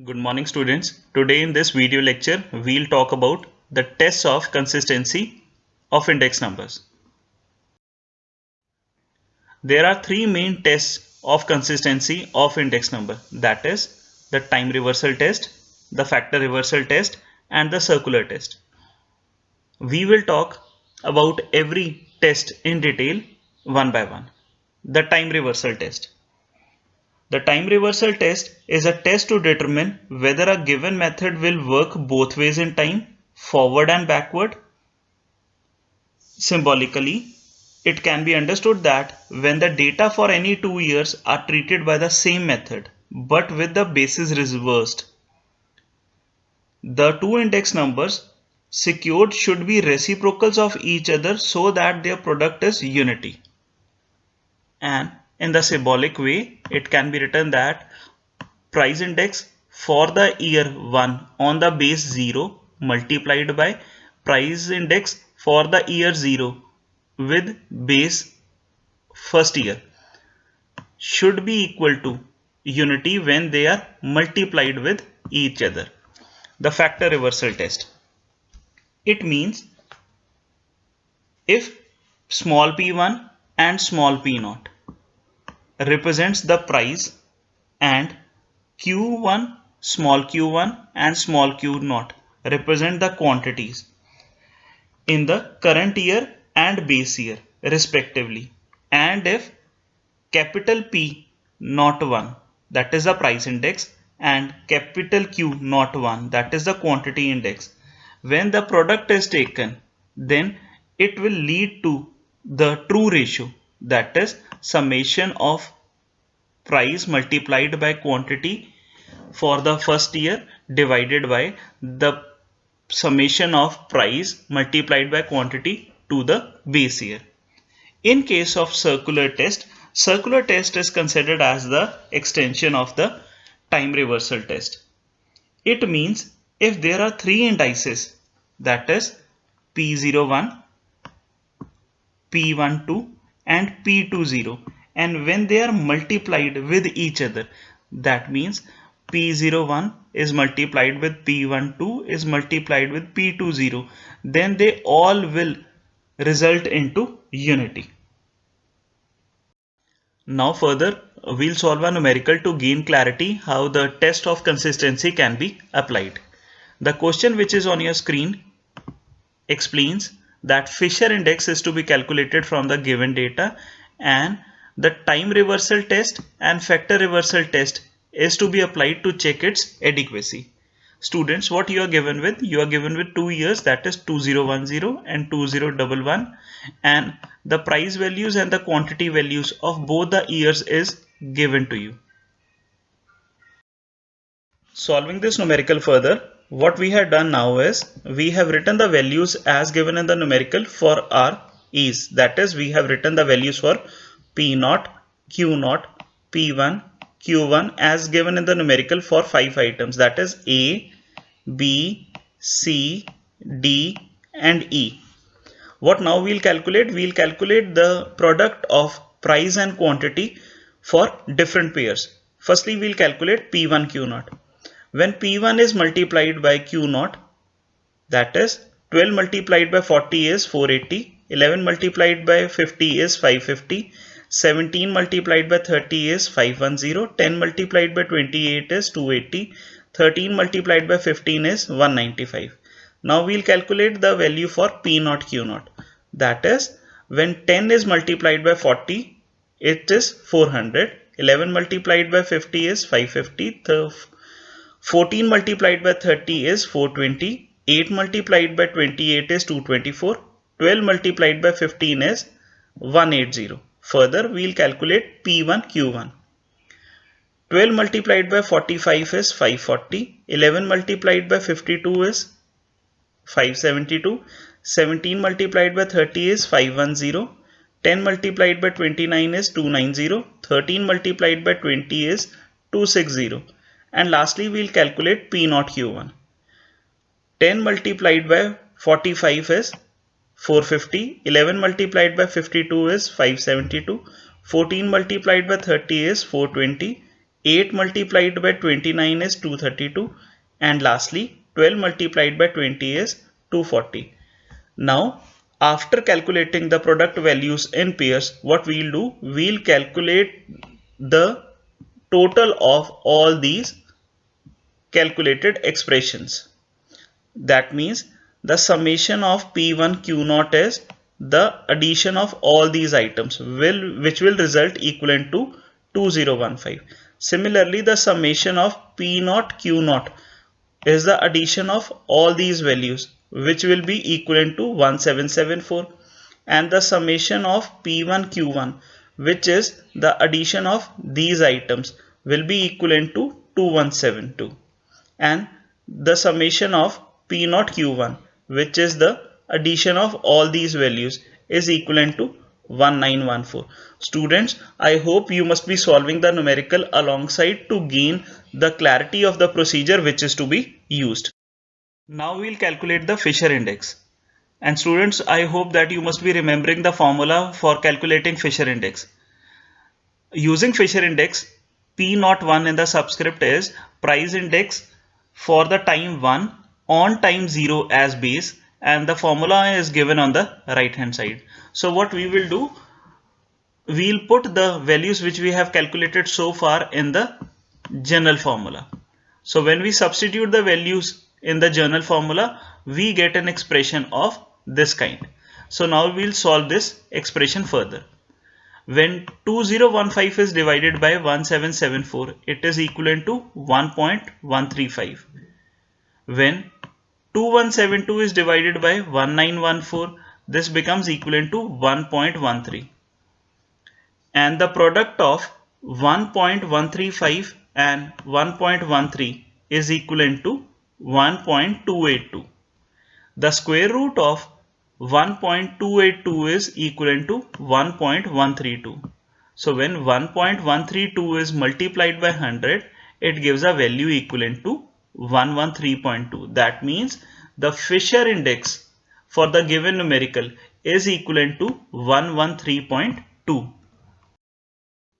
Good morning students. Today in this video lecture we'll talk about the tests of consistency of index numbers. There are three main tests of consistency of index number, that is the time reversal test, the factor reversal test and the circular test. We will talk about every test in detail one by one. The time reversal test. The time reversal test is a test to determine whether a given method will work both ways in time, forward and backward. Symbolically, it can be understood that when the data for any 2 years are treated by the same method but with the basis reversed, the two index numbers secured should be reciprocals of each other so that their product is unity. And in the symbolic way, it can be written that price index for the year 1 on the base 0 multiplied by price index for the year 0 with base first year should be equal to unity when they are multiplied with each other. The factor reversal test. It means if small p1 and small p0 represents the price and q1, small q1 and small q0 represent the quantities in the current year and base year respectively, and if capital P not 1, that is the price index, and capital Q not 1, that is the quantity index, when the product is taken, then it will lead to the true ratio, that is summation of price multiplied by quantity for the first year divided by the summation of price multiplied by quantity to the base year. In case of circular test is considered as the extension of the time reversal test. It means if there are three indices, that is P01, P12 and P20, and when they are multiplied with each other, that means P01 is multiplied with P12 is multiplied with P20, then they all will result into unity. Now further, we'll solve a numerical to gain clarity how the test of consistency can be applied. The question which is on your screen explains that Fisher index is to be calculated from the given data, and the time reversal test and factor reversal test is to be applied to check its adequacy. Students, what you are given with? You are given with 2 years, that is 2010 and 2011, and the price values and the quantity values of both the years is given to you. Solving this numerical further, what we have done now is we have written the values as given in the numerical for our ease. That is, we have written the values for P0, Q0, P1, Q1 as given in the numerical for 5 items. That is A, B, C, D and E. What now we'll calculate? We'll calculate the product of price and quantity for different pairs. Firstly, we'll calculate P1 Q0. When P1 is multiplied by Q0, that is 12 multiplied by 40 is 480, 11 multiplied by 50 is 550, 17 multiplied by 30 is 510, 10 multiplied by 28 is 280, 13 multiplied by 15 is 195. Now we'll calculate the value for P0 Q0. That is, when 10 is multiplied by 40, it is 400, 11 multiplied by 50 is 550, 14 multiplied by 30 is 420, 8 multiplied by 28 is 224, 12 multiplied by 15 is 180. Further, we'll calculate P1 Q1. 12 multiplied by 45 is 540, 11 multiplied by 52 is 572, 17 multiplied by 30 is 510, 10 multiplied by 29 is 290, 13 multiplied by 20 is 260, and lastly we'll calculate P0 Q1. 10 multiplied by 45 is 450, 11 multiplied by 52 is 572, 14 multiplied by 30 is 420, 8 multiplied by 29 is 232, and lastly 12 multiplied by 20 is 240. Now after calculating the product values in pairs, what we'll do, we'll calculate the total of all these calculated expressions. That means the summation of P1 Q naught is the addition of all these items which will result equivalent to 2015. Similarly, the summation of P naught Q naught is the addition of all these values which will be equivalent to 1774, and the summation of P1 Q1, which is the addition of these items, will be equivalent to 2172, and the summation of P naught Q1, which is the addition of all these values, is equivalent to 1914. Students, I hope you must be solving the numerical alongside to gain the clarity of the procedure which is to be used. Now we'll calculate the Fisher index. And students, I hope that you must be remembering the formula for calculating Fisher index. Using Fisher index, P01 in the subscript is price index for the time 1 on time 0 as base, and the formula is given on the right hand side. So what we will do, we'll put the values which we have calculated so far in the general formula. So when we substitute the values in the general formula, we get an expression of this kind. So now we'll solve this expression further. When 2015 is divided by 1774, it is equivalent to 1.135. When 2172 is divided by 1914, this becomes equivalent to 1.13. And the product of 1.135 and 1.13 is equivalent to 1.282. The square root of 1.282 is equivalent to 1.132. So when 1.132 is multiplied by 100, it gives a value equivalent to 113.2. That means the Fisher index for the given numerical is equivalent to 113.2.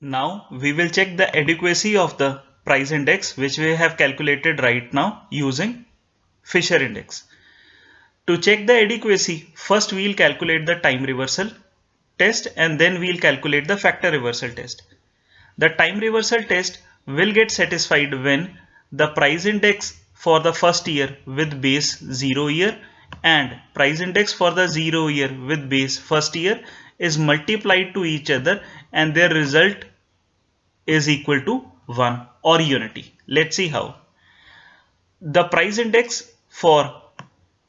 Now we will check the adequacy of the price index which we have calculated right now using Fisher index. To check the adequacy, first we will calculate the time reversal test and then we will calculate the factor reversal test. The time reversal test will get satisfied when the price index for the first year with base 0 year and price index for the 0 year with base first year is multiplied to each other and their result is equal to 1 or unity. Let's see how. The price index for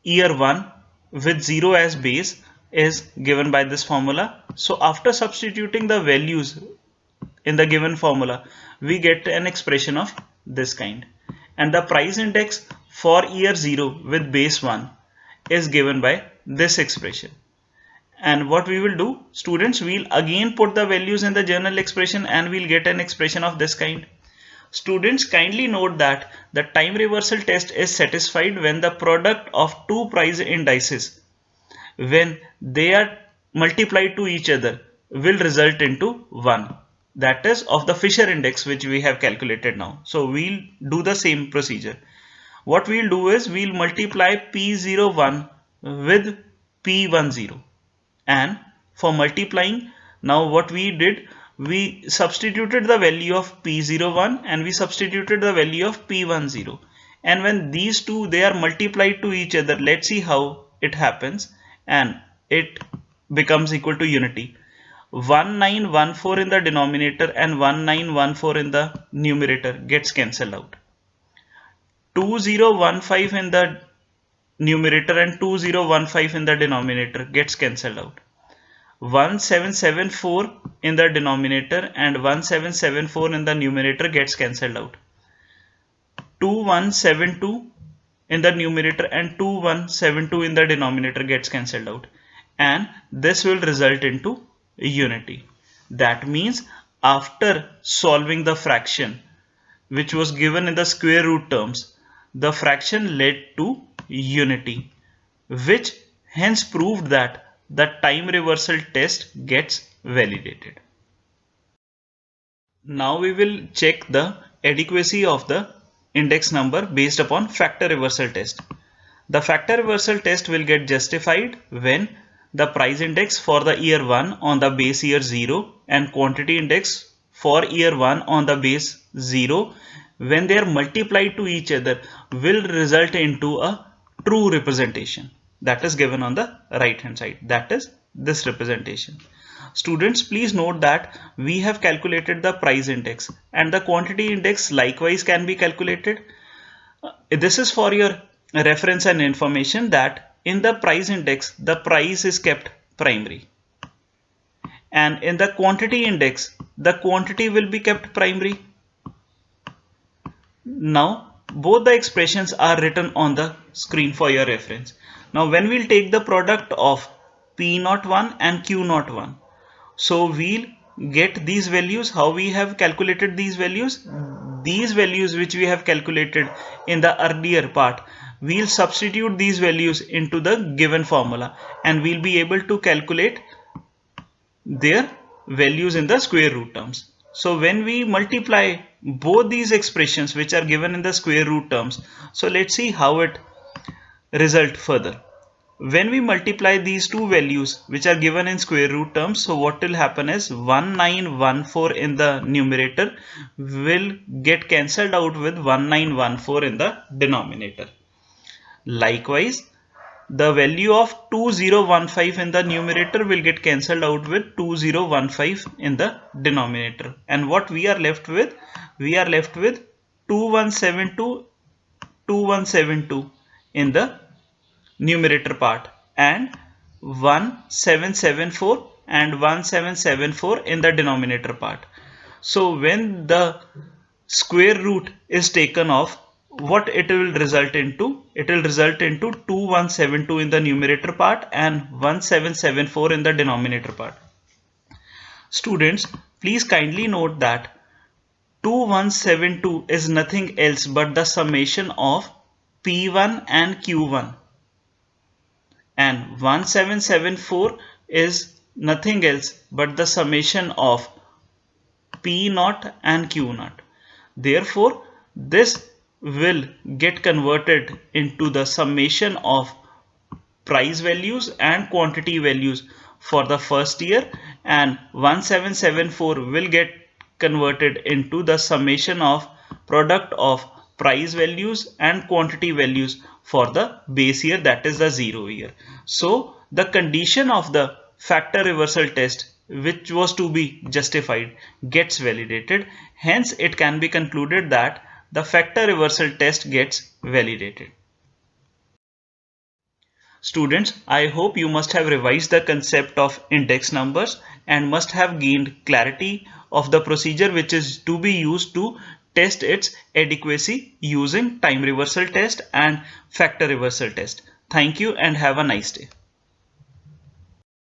year 1 with 0 as base is given by this formula. So after substituting the values in the given formula, we get an expression of this kind. And the price index for year 0 with base 1 is given by this expression. And what we will do, students, we'll again put the values in the general expression and we'll get an expression of this kind. Students, kindly note that the time reversal test is satisfied when the product of two price indices, when they are multiplied to each other, will result into 1. That is of the Fisher index which we have calculated now. So we'll do the same procedure. What we'll do is we'll multiply P01 with P10. And for multiplying, now what we did, we substituted the value of P01 and we substituted the value of P10. And when these two, they are multiplied to each other, let's see how it happens, and it becomes equal to unity. 1914 in the denominator and 1914 in the numerator gets cancelled out. 2015 in the numerator and 2015 in the denominator gets cancelled out. 1774 in the denominator and 1774 in the numerator gets cancelled out. 2172 in the numerator and 2172 in the denominator gets cancelled out, and this will result into unity. That means after solving the fraction which was given in the square root terms, the fraction led to unity, which hence proved that the time reversal test gets validated. Now we will check the adequacy of the index number based upon factor reversal test. The factor reversal test will get justified when the price index for the year 1 on the base year 0 and quantity index for year 1 on the base 0, when they are multiplied to each other, will result into a true representation that is given on the right hand side, that is this representation. Students, please note that we have calculated the price index and the quantity index likewise can be calculated. This is for your reference and information that in the price index the price is kept primary, and in the quantity index the quantity will be kept primary. Now both the expressions are written on the screen for your reference. Now when we'll take the product of P01 and Q01, so we'll get these values. How we have calculated these values? These values which we have calculated in the earlier part, we'll substitute these values into the given formula and we'll be able to calculate their values in the square root terms. So when we multiply both these expressions which are given in the square root terms, so let's see how it result further. When we multiply these two values which are given in square root terms, so what will happen is 1914 in the numerator will get cancelled out with 1914 in the denominator. Likewise, the value of 2015 in the numerator will get cancelled out with 2015 in the denominator. And what we are left with? We are left with 2172 in the numerator part and 1774 and 1774 in the denominator part. So when the square root is taken off, what it will result into? It will result into 2172 in the numerator part and 1774 in the denominator part. Students, please kindly note that 2172 is nothing else but the summation of P1 and Q1. And 1774 is nothing else but the summation of P0 and Q0. Therefore, this will get converted into the summation of price values and quantity values for the first year, and 1774 will get converted into the summation of product of price values and quantity values for the base year, that is the 0 year. So the condition of the factor reversal test which was to be justified gets validated. Hence it can be concluded that the factor reversal test gets validated. Students, I hope you must have revised the concept of index numbers and must have gained clarity of the procedure which is to be used to test its adequacy using time reversal test and factor reversal test. Thank you and have a nice day.